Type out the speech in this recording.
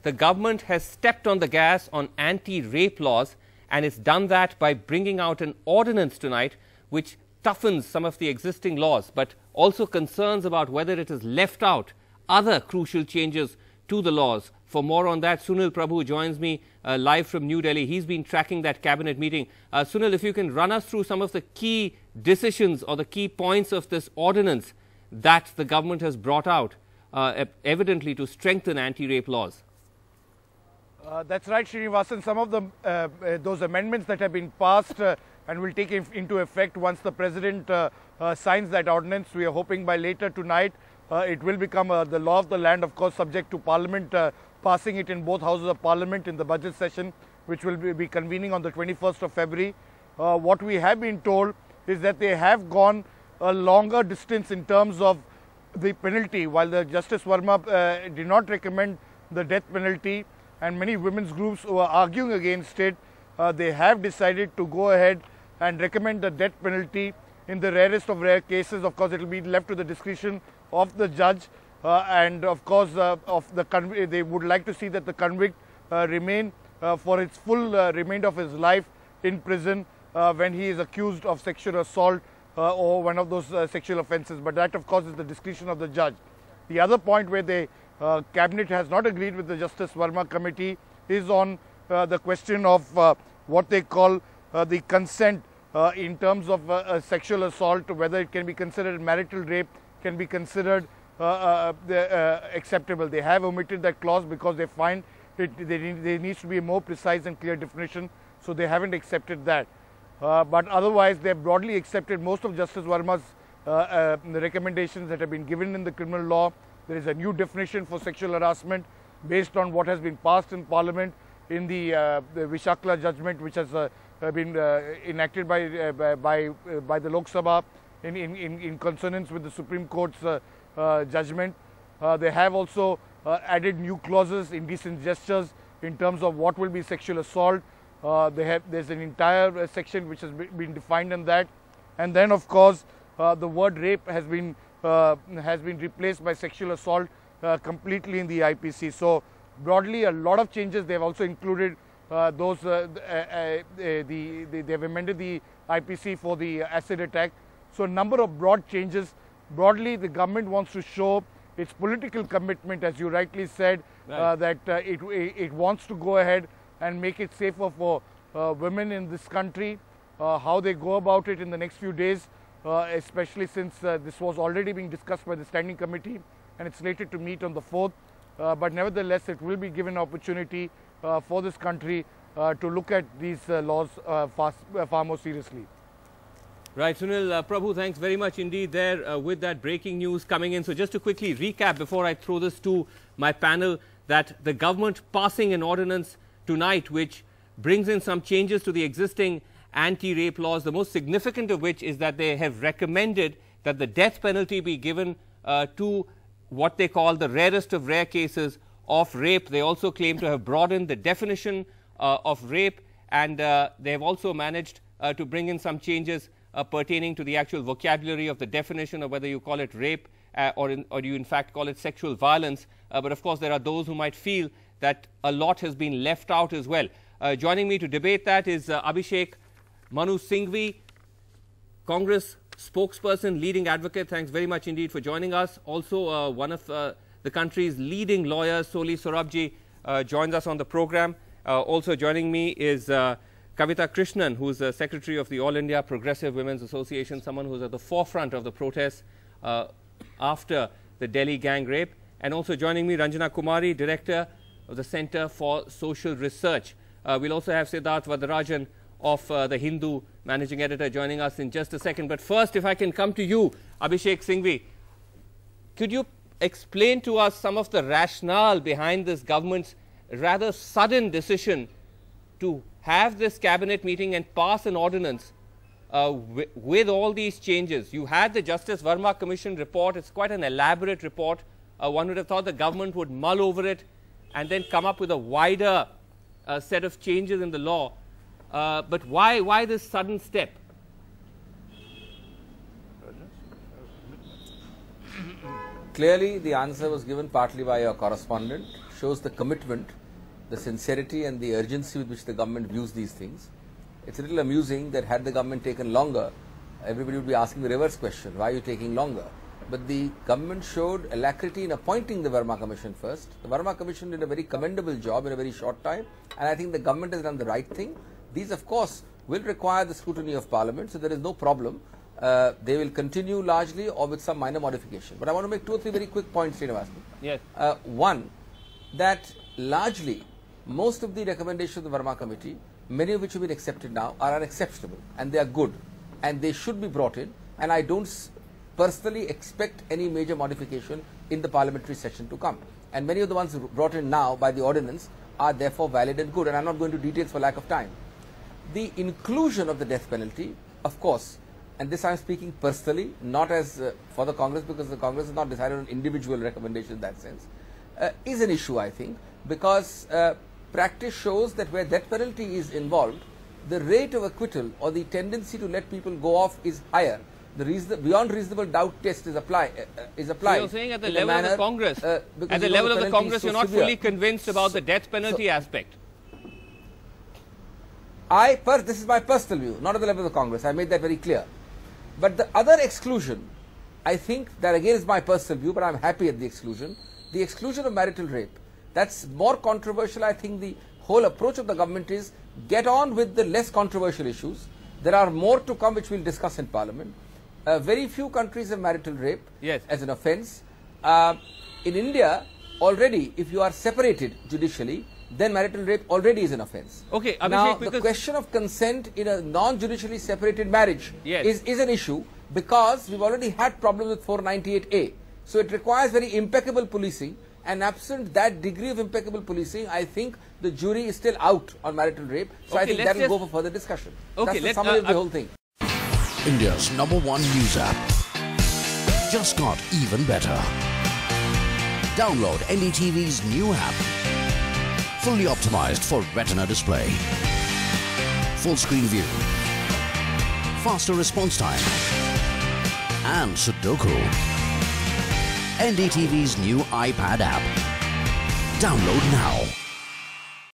the government has stepped on the gas on anti-rape laws, and it's done that by bringing out an ordinance tonight which toughens some of the existing laws, but also concerns about whether it has left out other crucial changes to the laws. For more on that, Sunil Prabhu joins me live from New Delhi. He's been tracking that cabinet meeting. Sunil, if you can run us through some of the key decisions or the key points of this ordinance that the government has brought out, evidently to strengthen anti-rape laws. That's right, Srinivasan. Some of the those amendments that have been passed and will take into effect once the President signs that ordinance. We are hoping by later tonight it will become the law of the land, of course, subject to Parliament passing it in both houses of Parliament in the budget session, which will be convening on the 21st of February. What we have been told is that they have gone a longer distance in terms of the penalty. While the Justice Verma did not recommend the death penalty, and many women's groups who are arguing against it, they have decided to go ahead and recommend the death penalty in the rarest of rare cases. Of course, it will be left to the discretion of the judge, and of course they would like to see that the convict remain for its full remainder of his life in prison when he is accused of sexual assault or one of those sexual offences. But that, of course, is the discretion of the judge. The other point where the Cabinet has not agreed with the Justice Verma committee is on the question of what they call the consent in terms of sexual assault, whether it can be considered marital rape, can be considered acceptable. They have omitted that clause because they find there needs to be a more precise and clear definition, so they haven't accepted that. But otherwise, they have broadly accepted most of Justice Verma's recommendations that have been given in the criminal law. There is a new definition for sexual harassment based on what has been passed in Parliament in the Vishakla judgment, which has been enacted by the Lok Sabha in consonance with the Supreme Court's judgment. They have also added new clauses, indecent gestures, in terms of what will be sexual assault. There's an entire section which has been defined in that, and then of course the word rape has been replaced by sexual assault completely in the IPC. So broadly, a lot of changes. They have also included they have amended the IPC for the acid attack. So a number of broad changes. Broadly, the government wants to show its political commitment, as you rightly said, right, that it wants to go ahead and make it safer for women in this country. How they go about it in the next few days, especially since this was already being discussed by the Standing Committee and it's slated to meet on the 4th. But nevertheless, it will be given opportunity for this country to look at these laws far more seriously. Right, Sunil Prabhu, thanks very much indeed there with that breaking news coming in. So just to quickly recap before I throw this to my panel, that the government passing an ordinance tonight which brings in some changes to the existing anti-rape laws, the most significant of which is that they have recommended that the death penalty be given to what they call the rarest of rare cases of rape. They also claim to have broadened the definition of rape, and they have also managed to bring in some changes pertaining to the actual vocabulary of the definition, of whether you call it rape or you in fact call it sexual violence. But of course, there are those who might feel that a lot has been left out as well. Joining me to debate that is Abhishek Manu Singhvi, Congress spokesperson, leading advocate. Thanks very much indeed for joining us. Also, one of the country's leading lawyers, Soli Sorabji, joins us on the program. Also joining me is Kavita Krishnan, who is the secretary of the All India Progressive Women's Association, someone who is at the forefront of the protests after the Delhi gang rape. And also joining me, Ranjana Kumari, director of the Center for Social Research. We'll also have Siddharth Vadarajan of The Hindu, managing editor, joining us in just a second. But first, if I can come to you, Abhishek Singhvi, could you explain to us some of the rationale behind this government's rather sudden decision to have this cabinet meeting and pass an ordinance with all these changes? You had the Justice Verma Commission report. It's quite an elaborate report. One would have thought the government would mull over it and then come up with a wider set of changes in the law. But why this sudden step? Clearly, the answer was given partly by your correspondent. shows the commitment, the sincerity and the urgency with which the government views these things. It's a little amusing that had the government taken longer, everybody would be asking the reverse question, why are you taking longer? But the government showed alacrity in appointing the Verma Commission first. The Verma Commission did a very commendable job in a very short time, and I think the government has done the right thing. These, of course, will require the scrutiny of Parliament, so there is no problem. They will continue largely or with some minor modification. But I want to make 2 or 3 very quick points, Srinivas. Yes. One, that largely most of the recommendations of the Verma Committee, many of which have been accepted now, are unexceptionable and they are good and they should be brought in, and I don't personally expect any major modification in the parliamentary session to come. And many of the ones brought in now by the ordinance are therefore valid and good, and I'm not going to details for lack of time. The inclusion of the death penalty, of course, and this I am speaking personally, not as for the Congress, because the Congress has not decided on individual recommendations in that sense, is an issue, I think, because practice shows that where death penalty is involved, the rate of acquittal or the tendency to let people go off is higher. The beyond reasonable doubt test is applied. So you're saying at the level of the Congress, at the level of the Congress, you're not fully convinced about the death penalty aspect. This is my personal view, not at the level of the Congress. I made that very clear. But the other exclusion, I think that again is my personal view, but I'm happy at the exclusion of marital rape. That's more controversial. I think the whole approach of the government is get on with the less controversial issues. There are more to come which we'll discuss in Parliament. Very few countries have marital rape as an offence. In India, already, if you are separated judicially, then marital rape already is an offence. Okay, Abhishek, now, the question of consent in a non-judicially separated marriage is an issue, because we've already had problems with 498A. So it requires very impeccable policing, and absent that degree of impeccable policing, I think the jury is still out on marital rape. So I think that will go for further discussion. Okay, that's the summary of the whole thing. India's #1 news app just got even better. Download NDTV's new app. Fully optimized for retina display. Full screen view. Faster response time. And Sudoku. NDTV's new iPad app. Download now.